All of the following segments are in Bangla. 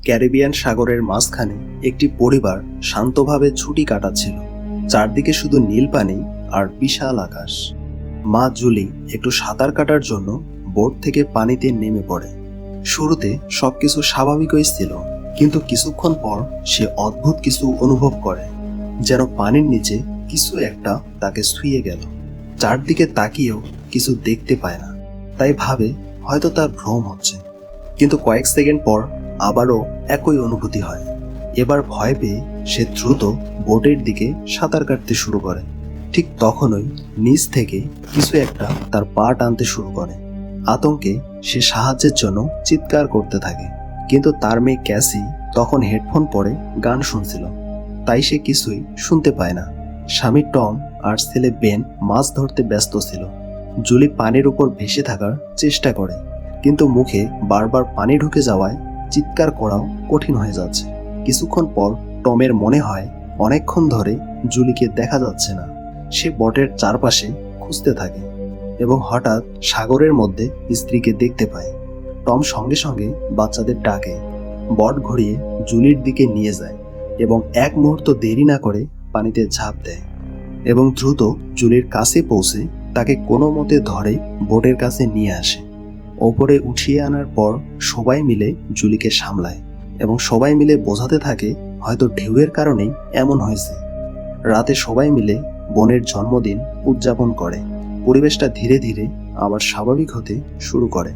ক্যারিবিয়ান সাগরের মাঝখানে একটি পরিবার শান্তভাবে ছুটি কাটাচ্ছিল। চারদিকে শুধু নীল পানি আর বিশাল আকাশ। মা জুলি একটু সাঁতার কাটার জন্য বোট থেকে পানিতে নেমে পড়ে। শুরুতে সবকিছু স্বাভাবিকই ছিল, কিন্তু কিছুক্ষণ পর সে অদ্ভুত কিছু অনুভব করে, যেন পানির নিচে কিছু একটা তাকে ছুঁয়ে গেল। চারদিকে তাকিয়েও কিছু দেখতে পায় না, তাই ভাবে হয়তো তার ভ্রম হচ্ছে। কিন্তু কয়েক সেকেন্ড পর আবারও একই অনুভূতি হয়। এবার ভয় পেয়ে সে দ্রুত বোটের দিকে সাঁতার কাটতে শুরু করে। ঠিক তখনই নিচ থেকে কিছু একটা তার পা টানতে শুরু করে। আতঙ্কে সে সাহায্যের জন্য চিৎকার করতে থাকে, কিন্তু তার মেয়ে ক্যাসি তখন হেডফোন পরে গান শুনছিল, তাই সে কিছুই শুনতে পায় না। স্বামী টম আর ছেলে বেন মাছ ধরতে ব্যস্ত ছিল। জুলি পানির উপর ভেসে থাকার চেষ্টা করে, কিন্তু মুখে বারবার পানি ঢুকে যাওয়ায় চিৎকার করাও কঠিন হয়ে যাচ্ছে। কিছুক্ষণ পর টমের মনে হয় অনেকক্ষণ ধরে জুলিকে দেখা যাচ্ছে না। সে বটের চারপাশে খুঁজতে থাকে এবং হঠাৎ সাগরের মধ্যে স্ত্রীকে দেখতে পায়। টম সঙ্গে সঙ্গে বাচ্চাদের ডাকে, বট ঘুরিয়ে জুলির দিকে নিয়ে যায় এবং এক মুহূর্ত দেরি না করে পানিতে ঝাঁপ দেয় এবং দ্রুত জুলির কাছে পৌঁছে তাকে কোনো মতে ধরে বোটের কাছে নিয়ে আসে। ওপরে উঠিয়ে আনার পর সবাই মিলে জুলিকে সামলায় এবং সবাই মিলে বোঝাতে থাকে হয়তো ঢেউয়ের কারণেই এমন হয়েছে। রাতে সবাই মিলে বোনের জন্মদিন উদযাপন করে। পরিবেশটা ধীরে ধীরে আবার স্বাভাবিক হতে শুরু করে।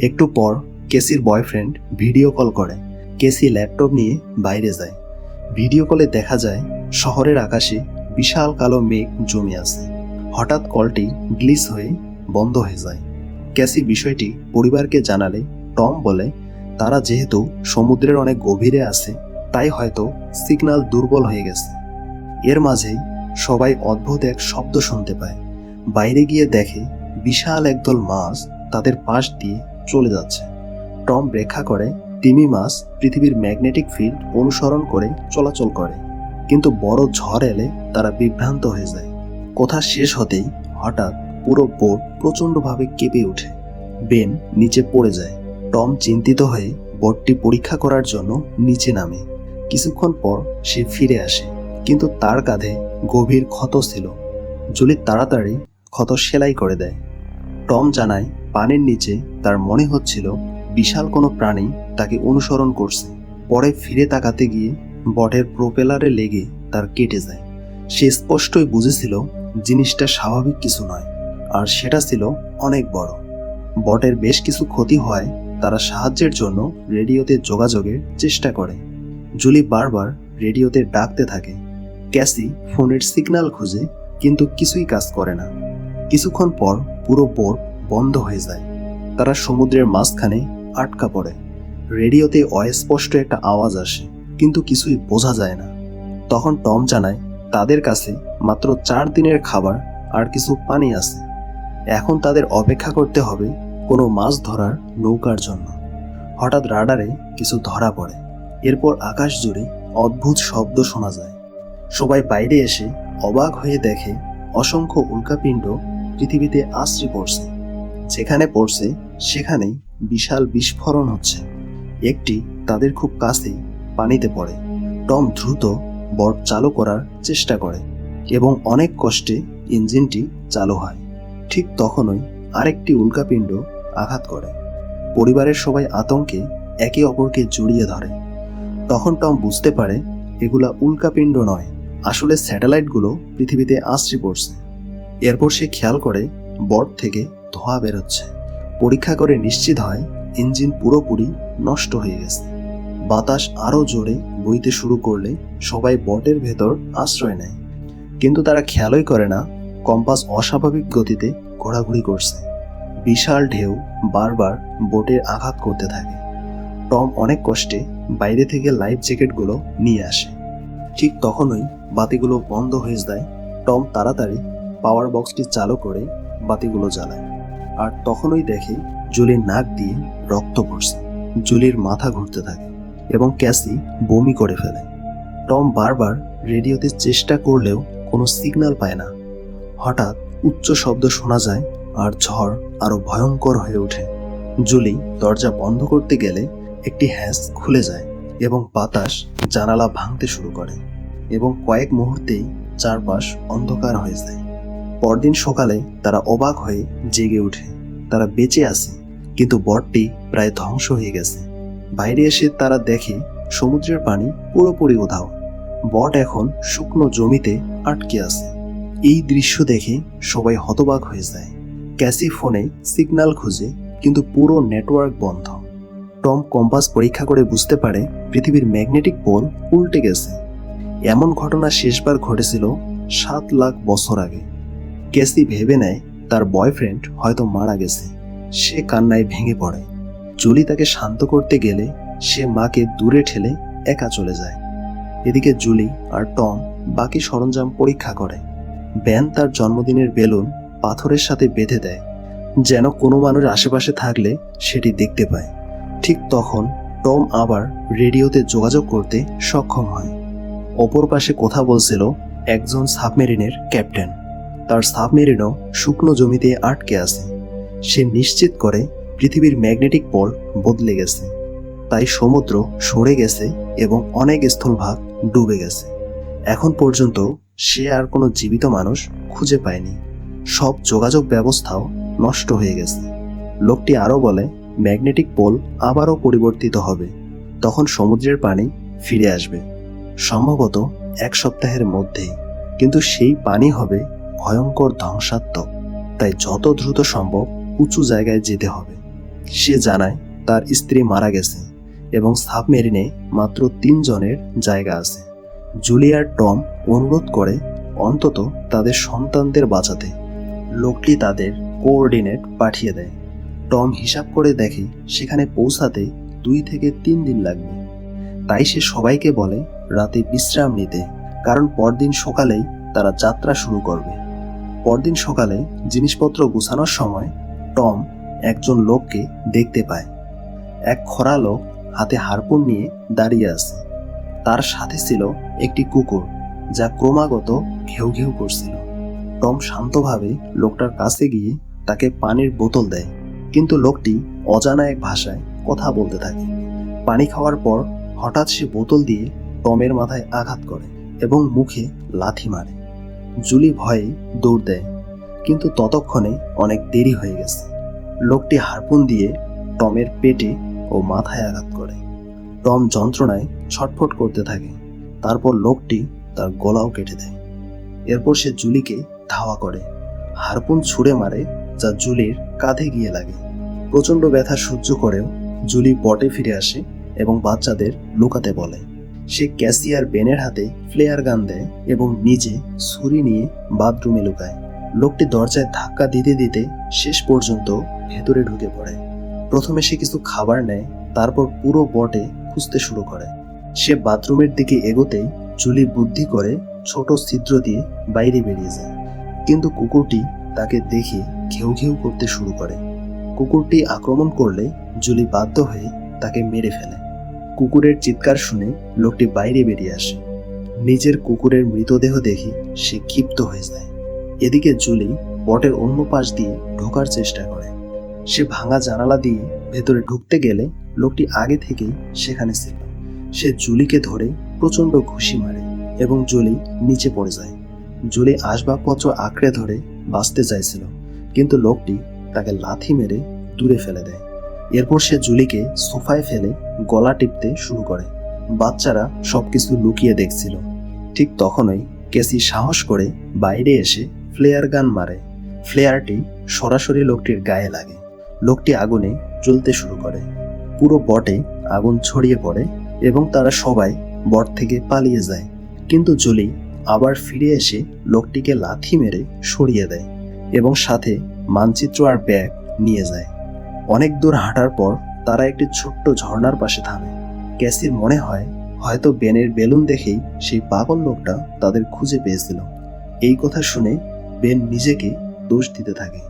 একটু পর কেসির বয়ফ্রেন্ড ভিডিও কল করে। কেসি ল্যাপটপ নিয়ে বাইরে যায়। ভিডিও কলে দেখা যায় শহরের আকাশে বিশাল কালো মেঘ জমে আছে। হঠাৎ কলটি গ্লিচ হয়ে বন্ধ হয়ে যায়। ক্যাসি বিষয়টি পরিবারকে জানালে টম বলে তারা যেহেতু সমুদ্রের অনেক গভীরে আছে, তাই হয়তো সিগন্যাল দুর্বল হয়ে গেছে। এর মাঝেই সবাই অদ্ভুত এক শব্দ শুনতে পায়। বাইরে গিয়ে দেখে বিশাল একদল মাছ তাদের পাশ দিয়ে চলে যাচ্ছে। টম ব্যাখ্যা করে তিমি মাছ পৃথিবীর ম্যাগনেটিক ফিল্ড অনুসরণ করে চলাচল করে, কিন্তু বড় ঝড় এলে তারা বিভ্রান্ত হয়ে যায়। কথা শেষ হতেই হঠাৎ পুরো বোট প্রচণ্ডভাবে কেঁপে ওঠে। বেন নিচে পড়ে যায়। টম চিন্তিত হয়ে বোটটি পরীক্ষা করার জন্য নিচে নামে। কিছুক্ষণ পর সে ফিরে আসে, কিন্তু তার কাঁধে গভীর ক্ষত ছিল। জুলি তাড়াতাড়ি ক্ষত সেলাই করে দেয়। টম জানায় পানির নিচে তার মনে হচ্ছিল বিশাল কোনো প্রাণী তাকে অনুসরণ করছে। পরে ফিরে তাকাতে গিয়ে বটের প্রোপেলারে লেগে তার কেটে যায়। সে স্পষ্টই বুঝেছিল জিনিসটা স্বাভাবিক কিছু নয়, আর সেটা ছিল অনেক বড়। বটের বেশ কিছু ক্ষতি হয়। তারা সাহায্যের জন্য রেডিওতে যোগাযোগের চেষ্টা করে। জুলি বারবার রেডিওতে ডাকতে থাকে। ক্যাসি ফোনের সিগন্যাল খুঁজে, কিন্তু কিছুই কাজ করে না। কিছুক্ষণ পর পুরো বোট বন্ধ হয়ে যায়। তারা সমুদ্রের মাঝখানে আটকা পড়ে। রেডিওতে অস্পষ্ট একটা আওয়াজ আসে, কিন্তু কিছুই বোঝা যায় না। তখন টম জানায় তাদের কাছে মাত্র 4 দিনের খাবার আর কিছু পানি আছে। এখন তাদের অপেক্ষা করতে হবে কোনো মাছ ধরার নৌকার জন্য। হঠাৎ রাডারে কিছু ধরা পড়ে। এরপর আকাশ জুড়ে অদ্ভুত শব্দ শোনা যায়। সবাই বাইরে এসে অবাক হয়ে দেখে অসংখ্য উল্কাপিণ্ড পৃথিবীতে আছড়ে পড়ছে। যেখানে পড়ছে সেখানেই বিশাল বিস্ফোরণ হচ্ছে। একটি তাদের খুব কাছেই পানিতে পড়ে। টম দ্রুত বট চালু করার চেষ্টা করে এবং অনেক কষ্টে ইঞ্জিনটি চালু হয়। ঠিক তখনই আরেকটি উল্কাপিণ্ড আঘাত করে। পরিবারের সবাই আতঙ্কে একে অপরকে জড়িয়ে ধরে। তখন টম বুঝতে পারে এগুলা উল্কাপিণ্ড নয়, আসলে স্যাটেলাইটগুলো পৃথিবীতে আছড়ে পড়ছে। এরপর সে খেয়াল করে বট থেকে ধোঁয়া বেরোচ্ছে। পরীক্ষা করে নিশ্চিত হয় ইঞ্জিন পুরোপুরি নষ্ট হয়ে গেছে। বাতাস আরও জোরে বইতে শুরু করলে সবাই বটের ভেতর আশ্রয় নেয়, কিন্তু তারা খেয়ালই করে না কম্পাস অস্বাভাবিক গতিতে ঘোরাঘুরি করছে। বিশাল ঢেউ বারবার বোটে আঘাত করতে থাকে। টম অনেক কষ্টে বাইরে থেকে লাইফ জ্যাকেটগুলো নিয়ে আসে। ঠিক তখনই বাতিগুলো বন্ধ হয়ে যায়। টম তাড়াতাড়ি পাওয়ার বক্সটি চালু করে বাতিগুলো জ্বালায়, আর তখনই দেখে জুলির নাক দিয়ে রক্ত পড়ছে। জুলির মাথা ঘুরতে থাকে এবং ক্যাসি বমি করে ফেলে। টম বারবার রেডিওতে চেষ্টা করলেও কোনো সিগন্যাল পায় না। হঠাৎ উচ্চ শব্দ শোনা যায় আর ঝড় আরো ভয়ঙ্কর হয়ে ওঠে। জুলি দরজা বন্ধ করতে গেলে একটি হ্যাচ খুলে যায় এবং বাতাস জানালা ভাঙতে শুরু করে এবং কয়েক মুহূর্তেই চারপাশ অন্ধকার হয়ে যায়। পরদিন সকালে তারা অবাক হয়ে জেগে ওঠে। তারা বেঁচে আছে, কিন্তু বটটি প্রায় ধ্বংস হয়ে গেছে। বাইরে এসে তারা দেখে সমুদ্রের পানি পুরোপুরি উধাও। বট এখন শুকনো জমিতে আটকে আছে। এই দৃশ্য দেখে সবাই হতবাক হয়ে যায়। ক্যাসি ফোনে সিগন্যাল খুঁজে, কিন্তু পুরো নেটওয়ার্ক বন্ধ। টম কম্পাস পরীক্ষা করে বুঝতে পারে পৃথিবীর ম্যাগনেটিক পোল উল্টে গেছে। এমন ঘটনা শেষবার ঘটেছিল 7 লাখ বছর আগে। ক্যাসি ভেবে নেয় তার বয়ফ্রেন্ড হয়তো মারা গেছে। সে কান্নায় ভেঙে পড়ে। জুলি তাকে শান্ত করতে গেলে সে মাকে দূরে ঠেলে একা চলে যায়। এদিকে জুলি আর টম বাকি সরঞ্জাম পরীক্ষা করে। বেন তার জন্মদিনের বেলুন পাথরের সাথে বেঁধে দেয়, যেন কোনো মানুষ আশেপাশে থাকলে সেটি দেখতে পায়। ঠিক তখন টম আবার রেডিওতে যোগাযোগ করতে সক্ষম হয়। অপর পাশে কথা বলছিল একজন সাবমেরিনের ক্যাপ্টেন। তার সাবমেরিনও শুকনো জমিতে আটকে আছে। সে নিশ্চিত করে পৃথিবীর ম্যাগনেটিক পোল বদলে গেছে, তাই সমুদ্র সরে গেছে এবং অনেক স্থলভাগ ডুবে গেছে। এখন পর্যন্ত সে আর কোনো জীবিত মানুষ খুঁজে পায়নি। সব যোগাযোগ ব্যবস্থাও নষ্ট হয়ে গেছে। লোকটি আরও বলে ম্যাগনেটিক পোল আবারও পরিবর্তিত হবে, তখন সমুদ্রের পানি ফিরে আসবে, সম্ভবত 1 সপ্তাহের মধ্যেই। কিন্তু সেই পানি হবে ভয়ঙ্কর ধ্বংসাত্মক, তাই যত দ্রুত সম্ভব উঁচু জায়গায় যেতে হবে। সে জানায় তার স্ত্রী মারা গেছে এবং সাবমেরিনে মাত্র 3 জনের জায়গা আছে। জুলি আর টম অনুরোধ করে অন্তত তাদের সন্তানদের বাঁচাতে। লোকটি তাদের কোঅর্ডিনেট পাঠিয়ে দেয়। টম হিসাব করে দেখে সেখানে পৌঁছাতে 2 থেকে 3 দিন লাগবে। তাই সে সবাইকে বলে রাতে বিশ্রাম নিতে, কারণ পরদিন সকালেই তারা যাত্রা শুরু করবে। পরদিন সকালে জিনিসপত্র গুছানোর সময় টম একজন লোককে দেখতে পায়। এক খোঁড়া লোক হাতে হারপুন নিয়ে দাঁড়িয়ে আছে। তার সাথে ছিল একটি কুকুর, যা ক্রমাগত ঘেউ ঘেউ করছিল। টম শান্তভাবে লোকটার কাছে গিয়ে তাকে পানির বোতল দেয়, কিন্তু লোকটি অজানা এক ভাষায় কথা বলতে থাকে। পানি খাওয়ার পর হঠাৎ সে বোতল দিয়ে টমের মাথায় আঘাত করে এবং মুখে লাথি মারে। জুলি ভয়ে দৌড় দেয়, কিন্তু ততক্ষণে অনেক দেরি হয়ে গেছে। লোকটি হারপুন দিয়ে টমের পেটে ও মাথায় আঘাত করে। টম যন্ত্রণায় ছটফট করতে থাকে। তারপর লোকটি তার গলাও কেটে দেয়। এরপর সে জুলিকে ধাওয়া করে, হারপুন ছুঁড়ে মারে, যা জুলির কাঁধে গিয়ে লাগে। প্রচণ্ড ব্যথা সহ্য করেও জুলি বটে ফিরে আসে এবং বাচ্চাদের লুকাতে বলে। সে ক্যাসি আর বেনের হাতে ফ্লেয়ার গান দেয় এবং নিজে ছুরি নিয়ে বাথরুমে লুকায়। লোকটি দরজায় ধাক্কা দিতে দিতে শেষ পর্যন্ত ভেতরে ঢুকে পড়ে। প্রথমে সে কিছু খাবার নেয়, তারপর পুরো বটে খুঁজতে শুরু করে। সে বাথরুমের দিকে এগোতেই জুলি বুদ্ধি করে ছোট ছিদ্র দিয়ে বাইরে বেরিয়ে যায়, কিন্তু কুকুরটি তাকে দেখে ঘেউ ঘেউ করতে শুরু করে। কুকুরটি আক্রমণ করলে জুলি বাধ্য হয়ে তাকে মেরে ফেলে। কুকুরের চিৎকার শুনে লোকটি বাইরে বেরিয়ে আসে। নিজের কুকুরের মৃতদেহ দেখে সে ক্ষিপ্ত হয়ে যায়। এদিকে জুলি বটের অন্য পাশ দিয়ে ঢোকার চেষ্টা করে। সে ভাঙা জানালা দিয়ে ভেতরে ঢুকতে গেলে লোকটি আগে থেকেই সেখানে ছিল। সে জুলিকে ধরে প্রচণ্ড ঘুষি মারে এবং জুলি নিচে পড়ে যায়। জুলি আসবাবপত্র আঁকড়ে ধরে বাঁচতে চাইছিল, কিন্তু লোকটি তাকে লাথি মেরে দূরে ফেলে দেয়। এরপর সে জুলিকে সোফায় ফেলে গলা টিপতে শুরু করে। বাচ্চারা সবকিছু লুকিয়ে দেখছিল। ঠিক তখনই ক্যাসি সাহস করে বাইরে এসে ফ্লেয়ার গান মারে। ফ্লেয়ারটি সরাসরি লোকটির গায়ে লাগে। লোকটি আগুনে জ্বলতে শুরু করে। পুরো বটে আগুন ছড়িয়ে পড়ে এবং তারা সবাই বট থেকে পালিয়ে যায়। কিন্তু জুলি আবার ফিরে এসে লোকটিকে লাথি মেরে সরিয়ে দেয় এবং সাথে মানচিত্র আর ব্যাগ নিয়ে যায়। অনেক দূর হাঁটার পর তারা একটি ছোট্ট ঝর্ণার পাশে থামে। ক্যাসির মনে হয় হয়তো বেনের বেলুন দেখেই সেই পাগল লোকটা তাদের খুঁজে পেয়েছিল। এই কথা শুনে বেন নিজেকে দোষ দিতে থাকে,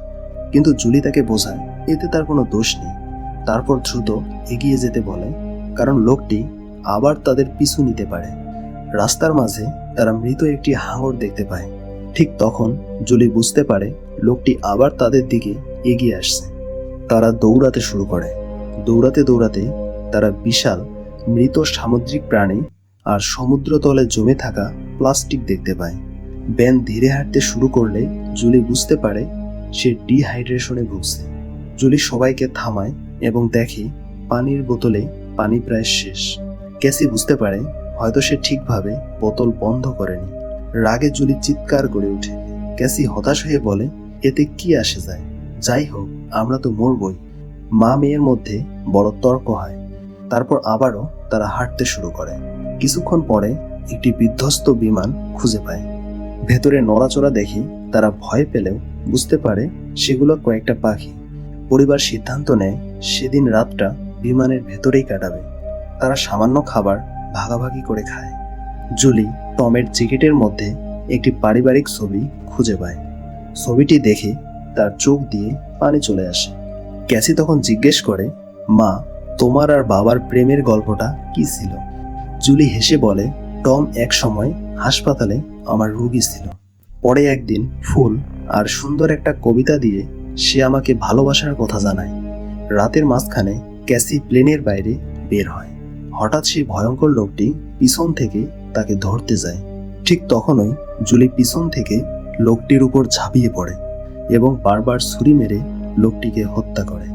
কিন্তু জুলি তাকে বোঝায় এতে তার কোনো দোষ নেই। তারপর দ্রুত এগিয়ে যেতে বলে, কারণ লোকটি আবার তাদের পিছু নিতে পারে। রাস্তার মাঝে তারা মৃত একটি হাঙর দেখতে পায়। ঠিক তখন জুলি বুঝতে পারে লোকটি আবার তাদের দিকে এগিয়ে আসছে। তারা দৌড়াতে শুরু করে। দৌড়াতে দৌড়াতে তারা বিশাল মৃত সামুদ্রিক প্রাণী আর সমুদ্রতলে জমে থাকা প্লাস্টিক দেখতে পায়। বেন ধীরে হাঁটতে শুরু করলে জুলি বুঝতে পারে সে ডিহাইড্রেশনে ভুগছে। জুলি সবাইকে থামায় এবং দেখে পানির বোতলে পানি প্রায় শেষ। ক্যাসি বুঝতে পারে হয়তো সে ঠিকভাবে বোতল বন্ধ করেনি। রাগে জুলি চিৎকার করে ওঠে। ক্যাসি হতাশ হয়ে বলে, এতে কি আসে যায়, যাই হোক আমরা তো মরবই। মা মেয়ের মধ্যে বড় তর্ক হয়। তারপর আবারও তারা হাঁটতে শুরু করে। কিছুক্ষণ পরে একটি বিধ্বস্ত বিমান খুঁজে পায়। ভেতরে নড়াচড়া দেখে তারা ভয় পেলেও বুঝতে পারে সেগুলো কয়েকটা পাখি। পরিবার সিদ্ধান্ত নেয় সেদিন রাতটা বিমানের ভেতরেই কাটাবে। তারা সামান্য খাবার ভাগাভাগি করে খায়। জুলি টমের জ্যাকেটের মধ্যে একটি পারিবারিক ছবি খুঁজে পায়। ছবিটি দেখে তার চোখ দিয়ে পানি চলে আসে। ক্যাসি তখন জিজ্ঞেস করে, মা, তোমার আর বাবার প্রেমের গল্পটা কি ছিল? জুলি হেসে বলে, টম এক সময় হাসপাতালে আমার রোগী ছিল। পরে একদিন ফুল আর সুন্দর একটা কবিতা দিয়ে সে আমাকে ভালোবাসার কথা জানায়। রাতের মাঝখানে ক্যাসি প্লেনের বাইরে বের হয়। হঠাৎ সেই ভয়ঙ্কর লোকটি পিছন থেকে তাকে ধরতে যায়। ঠিক তখনই জুলি পিছন থেকে লোকটির উপর ঝাঁপিয়ে পড়ে এবং বারবার ছুরি মেরে লোকটিকে হত্যা করে।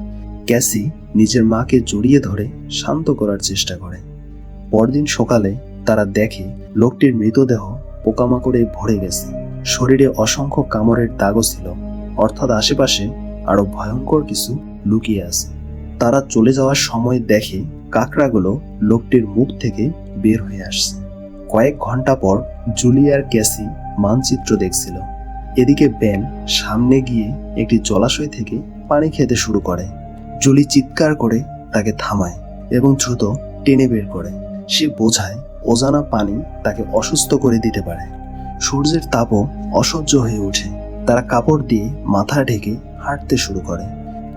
ক্যাসি নিজের মাকে জড়িয়ে ধরে শান্ত করার চেষ্টা করে। পরদিন সকালে তারা দেখে লোকটির মৃতদেহ পোকামাকড়ে ভরে গেছে। শরীরে অসংখ্য কামড়ের দাগও ছিল, অর্থাৎ আশেপাশে আরো ভয়ঙ্কর কিছু লুকিয়ে আছে। তারা চলে যাওয়ার সময় দেখে কাকড়াগুলো লোকটির মুখ থেকে বের হয়ে আসছে। কয়েক ঘন্টা পর জুলি আর ক্যাসি মানচিত্র দেখছিল। এদিকে বেন সামনে গিয়ে একটি জলাশয় থেকে পানি খেতে শুরু করে। জুলি চিৎকার করে তাকে থামায় এবং দ্রুত টেনে বের করে। সে বোঝায় অজানা পানি তাকে অসুস্থ করে দিতে পারে। সূর্যের তাপও অসহ্য হয়ে ওঠে। তারা কাপড় দিয়ে মাথা ঢেকে হাঁটতে শুরু করে।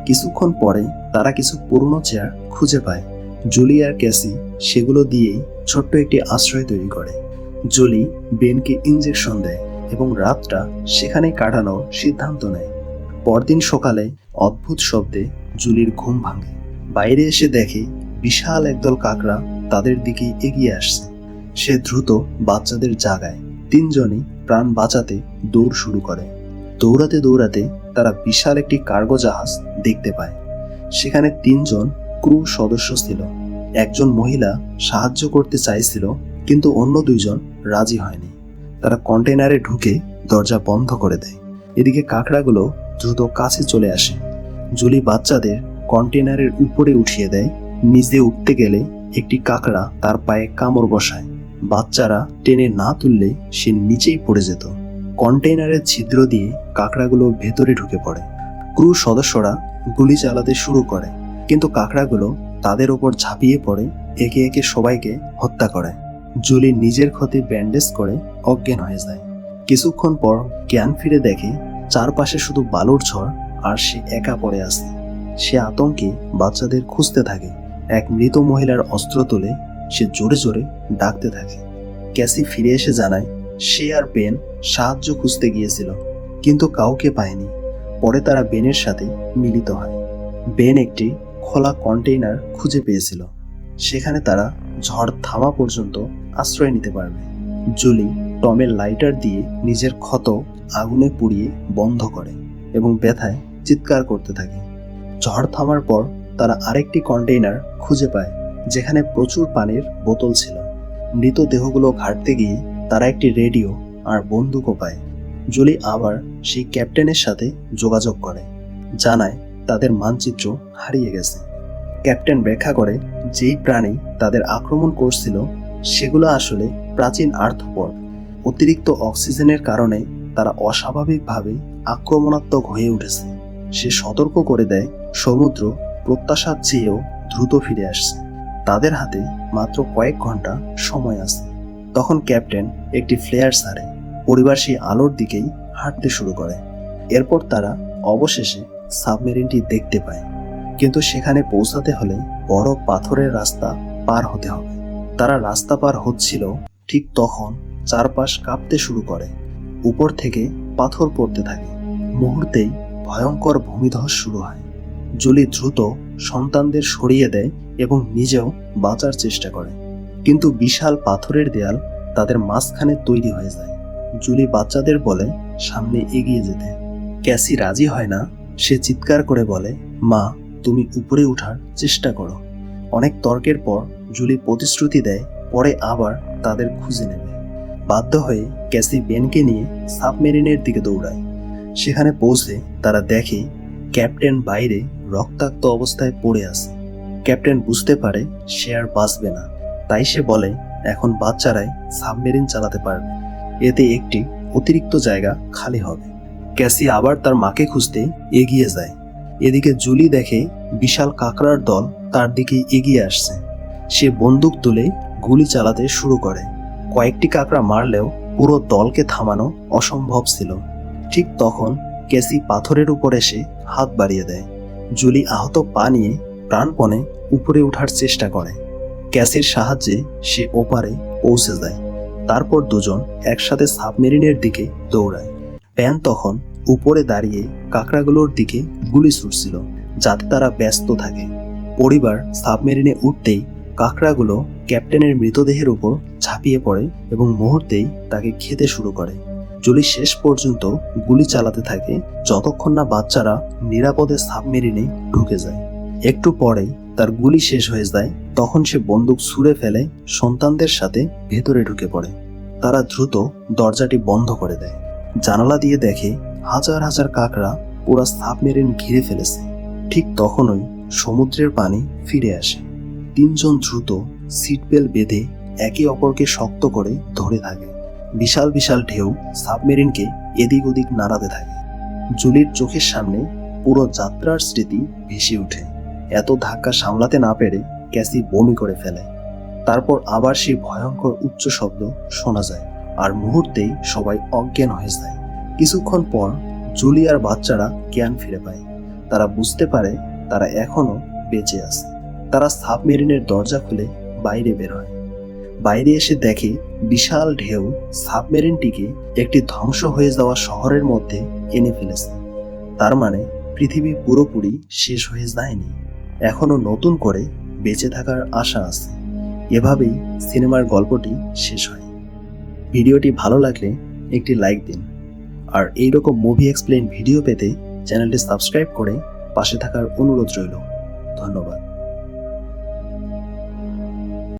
কিছুক্ষণ পরে তারা কিছু পুরনো চেয়ার খুঁজে পায়। জুলি আর ক্যাসি সেগুলো দিয়েই ছোট্ট একটি আশ্রয় তৈরি করে। জুলি বেনকে ইঞ্জেকশন দেয় এবং রাতটা সেখানে কাটানোর সিদ্ধান্ত নেয়। পরদিন সকালে অদ্ভুত শব্দে জুলির ঘুম ভাঙে। বাইরে এসে দেখে বিশাল একদল কাকড়া তাদের দিকে এগিয়ে আসছে। সে দ্রুত বাচ্চাদের জাগায়। তিনজনই প্রাণ বাঁচাতে দৌড় শুরু করে। দৌড়াতে দৌড়াতে তারা বিশাল একটি কার্গো জাহাজ দেখতে পায়। সেখানে তিনজন ক্রু সদস্য ছিল। একজন মহিলা সাহায্য করতে চাইছিল, কিন্তু অন্য দুইজন রাজি হয়নি। তারা কন্টেনারে ঢুকে দরজা বন্ধ করে দেয়। এদিকে কাকড়াগুলো দ্রুত কাছে চলে আসে। জুলি বাচ্চাদের কন্টেনারের উপরে উঠিয়ে দেয়। নিচে উঠতে গেলে একটি কাকড়া তার পায়ে কামড় বসায়। বাচ্চারা টেনে না তুললে সে নিচেই পড়ে যেত। কন্টেইনারের ছিদ্র দিয়ে কাকড়াগুলো ভেতরে ঢুকে পড়ে। ক্রু সদস্যরা গুলি চালাতে শুরু করে, কিন্তু কাকড়াগুলো তাদের ওপর ঝাঁপিয়ে পড়ে, একে একে সবাইকে হত্যা করে। জুলি নিজের ক্ষতি ব্যান্ডেজ করে অজ্ঞান হয়ে যায়। কিছুক্ষণ পর জ্ঞান ফিরে দেখে চারপাশে শুধু বালুর ঝড় আর সে একা পড়ে আছে। সে আতঙ্কে বাচ্চাদের খুঁজতে থাকে। এক মৃত মহিলার অস্ত্র তুলে সে জোরে জোরে ডাকতে থাকে। ক্যাসি ফিরে এসে জানায় সে আর বেন সাহায্য খুঁজতে গিয়েছিল, কিন্তু কাউকে পায়নি। পরে তারা বেনের সাথে মিলিত হয়। বেন একটি খোলা কন্টেইনার খুঁজে পেয়েছিল। সেখানে তারা ঝড় থামা পর্যন্ত আশ্রয় নিতে পারবে। জুলি টমের লাইটার দিয়ে নিজের ক্ষত আগুনে পুড়িয়ে বন্ধ করে এবং ব্যথায় চিৎকার করতে থাকে। ঝড় থামার পর তারা আরেকটি কন্টেইনার খুঁজে পায়, যেখানে প্রচুর পানির বোতল ছিল। মৃতদেহগুলো ঘাঁটতে গিয়ে তারা একটি রেডিও আর বন্দুকও পায়। জুলি আবার সেই ক্যাপ্টেনের সাথে যোগাযোগ করে, জানায় তাদের মানচিত্র হারিয়ে গেছে। ক্যাপ্টেন ব্যাখ্যা করে যেই প্রাণী তাদের আক্রমণ করছিল সেগুলো আসলে প্রাচীন আর্থ্রোপড। অতিরিক্ত অক্সিজেনের কারণে তারা অস্বাভাবিকভাবে আক্রমণাত্মক হয়ে উঠেছে। সে সতর্ক করে দেয় সমুদ্র প্রত্যাশার চেয়েও দ্রুত ফিরে আসছে। তাদের হাতে মাত্র কয়েক ঘন্টা সময় আছে। তখন ক্যাপ্টেন একটি ফ্লেয়ার ছাড়ে। পরিবার সেই আলোর দিকেই হাঁটতে শুরু করে। এরপর তারা অবশেষে সাবমেরিনটি দেখতে পায়, কিন্তু সেখানে পৌঁছাতে হলে বড় পাথরের রাস্তা পার হতে হবে। তারা রাস্তা পার হচ্ছিল, ঠিক তখন চারপাশ কাঁপতে শুরু করে। উপর থেকে পাথর পড়তে থাকে। মুহূর্তেই ভয়ঙ্কর ভূমিধস শুরু হয়। জুলি দ্রুত সন্তানদের সরিয়ে দেয় এবং নিজেও বাঁচার চেষ্টা করে, কিন্তু বিশাল পাথরের দেয়াল তাদের মাঝখানে তৈরি হয়ে যায়। জুলি বাচ্চাদের বলে সামনে এগিয়ে যেতে। ক্যাসি রাজি হয় না। সে চিৎকার করে বলে, মা, তুমি উপরে ওঠার চেষ্টা করো। অনেক তর্কের পর জুলি প্রতিশ্রুতি দেয় পরে আবার তাদের খুঁজে নেবে। বাধ্য হয়ে ক্যাসি বেনকে নিয়ে সাবমেরিনের দিকে দৌড়ায়। সেখানে পৌঁছে তারা দেখে ক্যাপ্টেন বাইরে রক্তাক্ত অবস্থায় পড়ে আছে। ক্যাপ্টেন বুঝতে পারে সে আর বাঁচবে না, তাই সে বলে এখন বাচ্চারাই সাবমেরিন চালাতে পারবে, এতে একটি অতিরিক্ত জায়গা খালি হবে। ক্যাসি আবার তার মাকে খুঁজতে এগিয়ে যায়। এদিকে জুলি দেখে বিশাল কাঁকড়ার দল তার দিকে এগিয়ে আসছে। সে বন্দুক তুলে গুলি চালাতে শুরু করে। কয়েকটি কাঁকড়া মারলেও পুরো দলকে থামানো অসম্ভব ছিল। ঠিক তখন ক্যাসি পাথরের উপর এসে হাত বাড়িয়ে দেয়। জুলি আহত পা নিয়ে প্রাণপণে উপরে ওঠার চেষ্টা করে। ক্যাসির সাহায্যে সে ওপারে পৌঁছে যায়। তারপর দুজন একসাথে সাবমেরিনের দিকে দৌড়ায়। প্যান তখন উপরে দাঁড়িয়ে কাঁকড়াগুলোর দিকে গুলি ছুটছিল যাতে তারা ব্যস্ত থাকে। পরিবার সাবমেরিনে উঠতেই কাঁকড়াগুলো ক্যাপ্টেনের মৃতদেহের উপর ঝাঁপিয়ে পড়ে এবং মুহূর্তেই তাকে খেতে শুরু করে। জুলি শেষ পর্যন্ত গুলি চালাতে থাকে যতক্ষণ না বাচ্চারা নিরাপদে সাবমেরিনে ঢুকে যায়। একটু পরেই তার গুলি শেষ হয়ে যায়। তখন সে বন্দুক ছুঁড়ে ফেলে সন্তানদের সাথে ভেতরে ঢুকে পড়ে। তারা দ্রুত দরজাটি বন্ধ করে দেয়। জানালা দিয়ে দেখে হাজার হাজার কাঁকড়া পুরো সাবমেরিন ঘিরে ফেলেছে। ঠিক তখনই সমুদ্রের পানি ফিরে আসে। তিনজন দ্রুত সিট বেল্ট বেঁধে একে অপরকে শক্ত করে ধরে থাকে। বিশাল বিশাল ঢেউ সাবমেরিনকে এদিক ওদিক নাড়াতে থাকে। জুলির চোখের সামনে পুরো যাত্রার স্মৃতি ভেসে ওঠে। এত ধাক্কা সামলাতে না পেরে ক্যাসি বমি করে ফেলে। তারপর আবার সেই ভয়ঙ্কর উচ্চ শব্দ শোনা যায় আর মুহূর্তেই সবাই অজ্ঞান হয়ে যায়। কিছুক্ষণ পর জুলি আর বাচ্চারা জ্ঞান ফিরে পায়। তারা বুঝতে পারে তারা এখনো বেঁচে আছে। তারা সাবমেরিনের দরজা খুলে বাইরে বের হয়। বাইরে এসে দেখে বিশাল ঢেউ সাবমেরিনটিকে একটি ধ্বংস হয়ে যাওয়া শহরের মধ্যে এনে ফেলেছে। তার মানে পৃথিবী পুরোপুরি শেষ হয়ে যায়নি, এখনো নতুন করে বেঁচে থাকার আশা আছে। এভাবেই সিনেমার গল্পটি শেষ হয়। ভিডিওটি ভালো লাগলে একটি লাইক দিন, আর এইরকম মুভি এক্সপ্লেইন ভিডিও পেতে চ্যানেলটি সাবস্ক্রাইব করে পাশে থাকার অনুরোধ রইল। ধন্যবাদ।